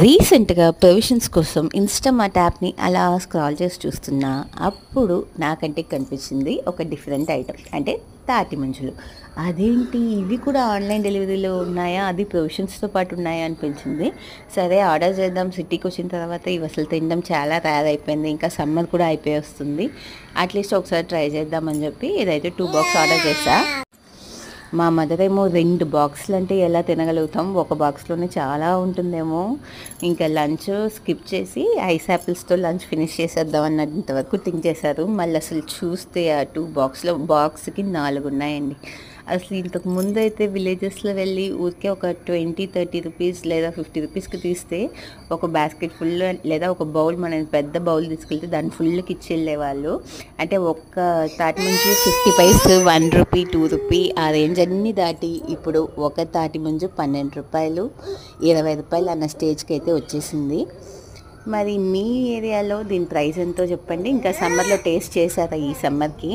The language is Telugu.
రీసెంట్గా ప్రొవిజన్స్ కోసం ఇన్స్టామార్ట్ యాప్ని అలా స్క్రాల్ చేసి చూస్తున్నా. అప్పుడు నాకంటే కనిపించింది ఒక డిఫరెంట్ ఐటమ్, అంటే తాటి మంజులు. అదేంటి ఇవి కూడా ఆన్లైన్ డెలివరీలో ఉన్నాయా, అది ప్రొవిజన్స్తో పాటు ఉన్నాయా అనిపించింది. సరే ఆర్డర్ చేద్దాం, సిటీకి వచ్చిన తర్వాత ఇవి అసలు తినడం చాలా రేర్ అయిపోయింది, ఇంకా సమ్మర్ కూడా అయిపోయి వస్తుంది, అట్లీస్ట్ ఒకసారి ట్రై చేద్దామని చెప్పి ఇదైతే 2 బాక్స్ ఆర్డర్ చేశా. మా మదర్ ఏమో 2 బాక్సులు అంటే ఎలా తినగలుగుతాం, ఒక బాక్స్లోనే చాలా ఉంటుందేమో, ఇంకా లంచ్ స్కిప్ చేసి ఐస్ యాపిల్స్తో లంచ్ ఫినిష్ చేసేద్దాం అన్నంతవరకు థింక్ చేశారు. మళ్ళీ అసలు చూస్తే ఆ 2 బాక్స్లో బాక్స్కి 4 ఉన్నాయండి. అసలు ఇంతకు ముందు అయితే విలేజెస్లో వెళ్ళి ఊరికే ఒక 20-30 రూపీస్ లేదా 50 రూపీస్కి తీస్తే ఒక బాస్కెట్ ఫుల్ లేదా ఒక బౌల్, మనం పెద్ద బౌల్ తీసుకెళ్తే దాన్ని ఫుల్కి ఇచ్చి వెళ్ళేవాళ్ళు. అంటే ఒక్క తాటి ముంజు 50 పైస్, 1 రూపీ, 2 రూపీ ఆ రేంజ్ అన్నీ దాటి ఇప్పుడు ఒక తాటి ముంజు 12 రూపాయలు, 20 రూపాయలు అన్న స్టేజ్కి అయితే వచ్చేసింది. మరి మీ ఏరియాలో దీని ప్రైస్ ఎంతో చెప్పండి. ఇంకా సమ్మర్లో టేస్ట్ చేశారా ఈ సమ్మర్కి?